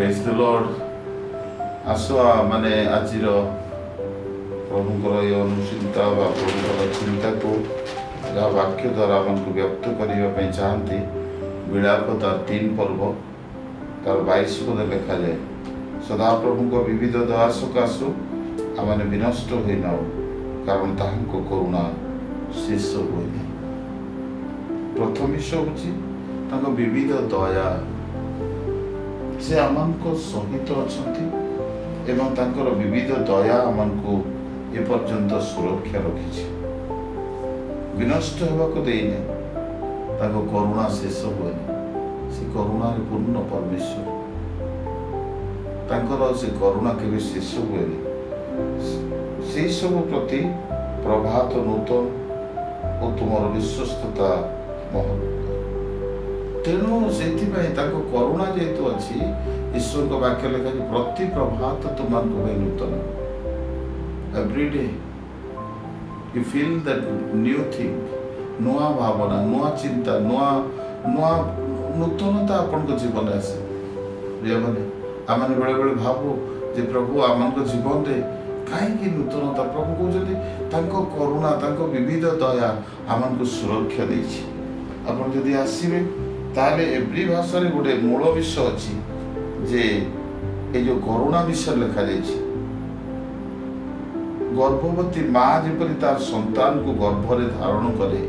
Praise the Lord. आसो माने आजिर प्रभुंकर ये अनुचिंता व प्रभुंकर चिंता को जहाँ वाक्य द्वारा मन को व्यक्त करने चाहती विलाप तार 3 पर्व तार 22 पद लिखा जाए सदा प्रभु को विविध दया सकाशु आम विनष्ट हो नाओ कारण ताहांको करुणा शेष हुए। प्रथम विषय हूँ विविध दया से आम सहित अच्छा एवं तांकर विविध दया आमको ए पर्यंत सुरक्षा रखी विनष्ट होगा देने ताको करुणा शेष हुए से करुणा पूर्ण परमेश्वर तांकर से करुणा केवे शेष हुए से सब प्रति प्रभात नूतन और तुम विश्वस्तता महत्व तेणु से करुणा जेहेतु अच्छी ईश्वर को वाक्य लिखा प्रति प्रभात तुम नूतन everyday you feel that new thing नुआ भावना नुआ चिंता नुआ नुआ नूतनता आपण जीवन आसे मैंने आम बेले बेले भावु जे प्रभु आम जीवन रे कहीं नूतनता प्रभु कहते करुणा विविध दया आम सुरक्षा देछि। आपण जदि आसीबे ताले एवरी भाषा रे गोटे मूल विषय अच्छी जे ये जो करुणा विषय लिखा जाइए गर्भवती माँ जपरी तार संतान को गर्भरे धारण करे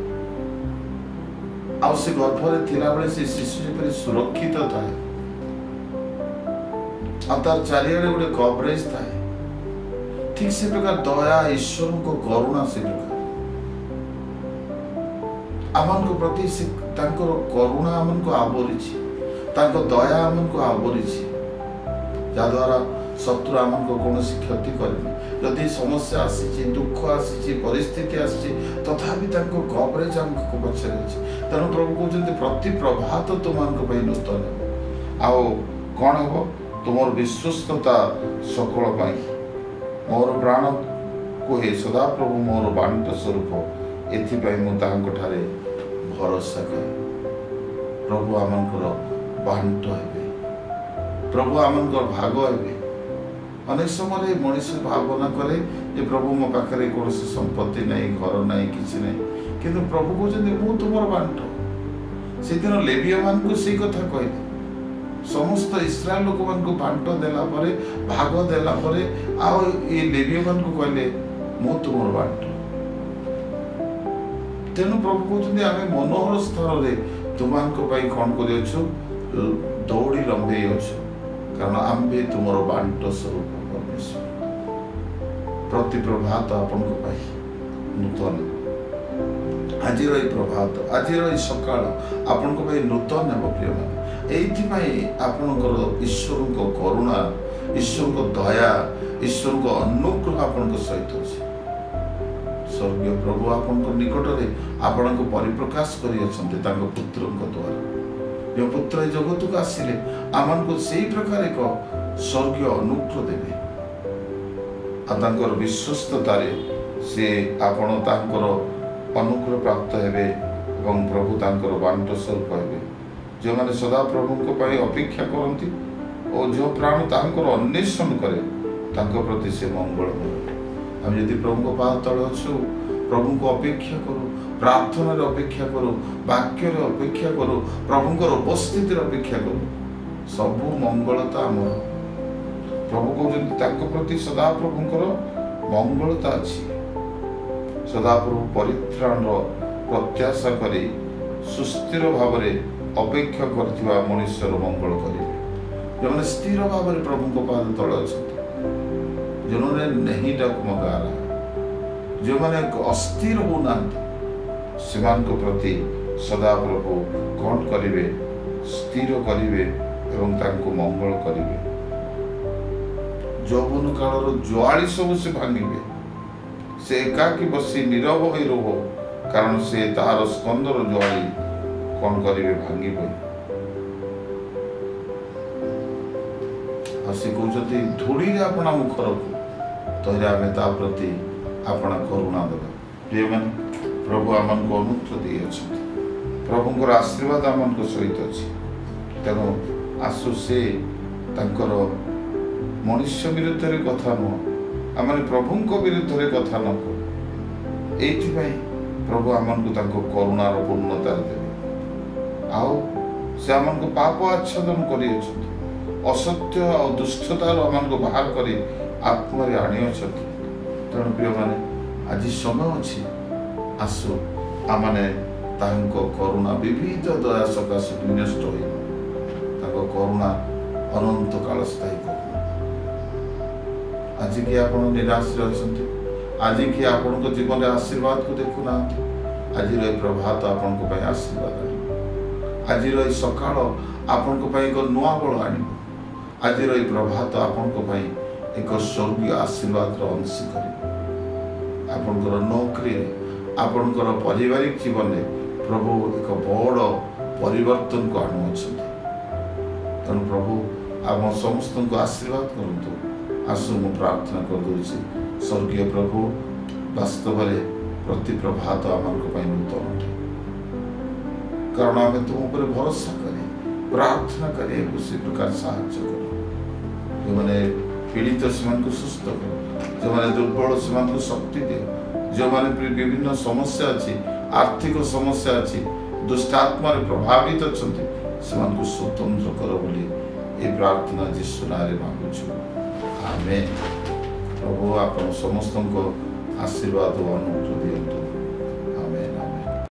से गर्भरे थिला बेले से शिशु जपरी सुरक्षित थाए तार चारिआडे गोटे कवरेज थाए ठीक से प्रकार दया ईश्वर को करुणा से प्रकार आमन को प्रति से करुणा आमन को आवरी दया आमन को आवरी जद्वारा शत्रु आमन को कौन क्षति करे जदि समस्या आसी दुख आसी परिस्थिति आसी तथापि कवरेज आमको पछे तेणु प्रभु कहते प्रति प्रभात तुम नूतन आओ कौन हम तुम विश्वस्तता सकल मोर प्राण कहे सदा प्रभु मोर बांट स्वरूप एथिपाई मुझे भरोसा करे प्रभु आमंकर बांट हे प्रभु आमंकर भाग हे अनेक समय मनीष भावना करे जे प्रभु मो पाखे कौन संपत्ति नहीं घर नहीं किसी नहीं किंतु प्रभु कहते मु तुम बांट से दिन लेवीय मान को सी कथा कहले समस्त इस्राएल लोक मान को बांट देला परे भाग देला परे आ ये लेवीय मान को कहले मु तुम बांट तेणु प्रभु कहते आम मनोहर स्तर में तुम कौन कर दौड़ी लंबे अच्छु कारण आम्भे तुम बांट स्वरूप परमेश्वर प्रति प्रभात आपण नूतन आज प्रभात आज सकाल आपण नूतन हे प्रिय मान ये आपणकर ईश्वर को करुणा ईश्वर को दया ईश्वर को अनुग्रह आपण सहित अच्छे स्वर्गीय प्रभु आपण निकट में आपण को परिप्रकाश कर पुत्र द्वारा जो पुत्र जगत को आसिले आमन को से प्रकार एक स्वर्गीय अनुग्रह देवे आर विश्वस्ततार से आपण अनुग्रह प्राप्त हेबे एवं प्रभु तांकर बांट स्वरूप हेबे जो मैंने सदा प्रभु अपेक्षा करती और जो प्राण तांकर अन्वेषण करे तांको प्रति से मंगल हम यदि प्रभु को पाद तले अच्छु प्रभु को अपेक्षा करूँ प्रार्थना अपेक्षा करूँ वाक्य अपेक्षा करूँ प्रभुंकर उपस्थिति अपेक्षा करूँ सबू मंगलता आम प्रभु कहते प्रति सदा प्रभुंकर मंगलता अच्छी सदा प्रभु परित्राण प्रत्याशा करी सुस्थिर भाव अपेक्षा करथिबा मनुष्यर मंगल करेंगे जो मैंने स्थिर भाव में प्रभु को पाद तले अच्छा जिन्होंने नहीं डगमगारा जो मैंने अस्थिर होना से प्रति सदा प्रभु कौन करेंगे स्थिर करेंगे एवं तांको मंगल करेंगे यौवन कालर ज्वाली सब से भांगे से एकाकी बसी नीरव हो रोह कारण से तार स्कंदर ज्वाली कौन करेंगे भांगी से कहते धूड़ी अपना मुख रखू तो आम ता प्रति अपना करुणा देवा प्रिय मन प्रभु आमन को अनुग्रह दी अच्छा प्रभुंर आशीर्वाद आम सहित अच्छी तेणु आसु से ତାଙ୍କର ମନୁଷ୍ୟ ବିରୁଦ୍ଧରେ କଥା ନୁହଁ, ଆମେ ପ୍ରଭୁଙ୍କ ବିରୁଦ୍ଧରେ କଥା ନ କହୁ। ଏଇଥିପାଇଁ ପ୍ରଭୁ ଆମକୁ ତାଙ୍କ କରୁଣାର ପୂର୍ଣ୍ଣତାରେ ଦେବେ। ଆଉ ସେ ଆମକୁ ପାପ ଆଚ୍ଛାଦନ କରିଅଛନ୍ତି, ଅସତ୍ୟ ଆଉ ଦୁଷ୍ଟତାରୁ ଆମକୁ ବାହାର କରି ଆତ୍ମାରେ ଆଣିଅଛନ୍ତି। ତେଣୁ ପ୍ରିୟମାନେ, ଆଜି ସମୟ ଅଛି, ଆସୁ ଆମମାନେ ତାଙ୍କ କରୁଣା ବିବିଧ ଦୟା ସକାଶେ ବିନଷ୍ଟ ହୋଇବ। ତାଙ୍କ କରୁଣା ଅନନ୍ତ କାଳ ସ୍ଥାୟୀ କରୁଣା। ଆଜି କି ଆପଣ ନିରାଶରେ ଅଛନ୍ତି, ଆଜି କି ଆପଣଙ୍କ ଜୀବନରେ ଆଶୀର୍ବାଦକୁ ଦେଖୁନାହାନ୍ତି, ଆଜିର ଏ ପ୍ରଭାତ ଆପଣଙ୍କ ପାଇଁ ଆଶୀର୍ବାଦ ଆଣିବ। ଆଜିର ଏ ସକାଳ ଆପଣଙ୍କ ପାଇଁ ଏକ ନୂଆ ବଳ ଆଣିବ। ଆଜିର ଏ ପ୍ରଭାତ ଆପଣଙ୍କ ପାଇଁ ଏକ ସ୍ୱର୍ଗୀୟ ଆଶୀର୍ବାଦର ଅଂଶୀ କରିବ। ଆପଣଙ୍କର ନୌକରୀରେ, ଆପଣଙ୍କର ପାରିବାରିକ ଜୀବନରେ ପ୍ରଭୁ ଏକ ବଡ଼ ପରିବର୍ତ୍ତନକୁ ଆଣୁଅଛନ୍ତି। ତେଣୁ ପ୍ରଭୁ ଆମ ସମସ୍ତଙ୍କୁ ଆଶୀର୍ବାଦ କରନ୍ତୁ। ଆସୁ ମୁଁ ପ୍ରାର୍ଥନା କରିଦେଉଛି, ସ୍ୱର୍ଗୀୟ ପ୍ରଭୁ, ବାସ୍ତବରେ ପ୍ରତି ପ୍ରଭାତ ଆମମାନଙ୍କ ପାଇଁ ନୂତନ ଅଟେ। କାରଣ ଆମେ ତୁମ ଉପରେ ଭରସା କରି ପ୍ରାର୍ଥନା କରିବାକୁ ସେ ପ୍ରକାର ସାହାଯ୍ୟ କର। ଯେଉଁମାନେ ପୀଡ଼ିତ ସେମାନଙ୍କୁ ସୁସ୍ଥ କର, ଯେଉଁମାନେ ଦୁର୍ବଳ ସେମାନଙ୍କୁ ଶକ୍ତି ଦିଅ, ଯେଉଁମାନେ ବିଭିନ୍ନ ସମସ୍ୟା ଅଛି, ଆର୍ଥିକ ସମସ୍ୟା ଅଛି, ଦୁଷ୍ଟାତ୍ମାରେ ପ୍ରଭାବିତ ଅଛନ୍ତି, ସେମାନଙ୍କୁ ସ୍ୱତନ୍ତ୍ର କର ବୋଲି ଏ ପ୍ରାର୍ଥନା ଯୀଶୁ ନାମରେ ମାଗୁଛୁ। ଆମେନ୍। ପ୍ରଭୁ ଆପଣ ସମସ୍ତଙ୍କ ଆଶୀର୍ବାଦ ଓ ଅନୁଗ୍ରହ ଦିଅନ୍ତୁ।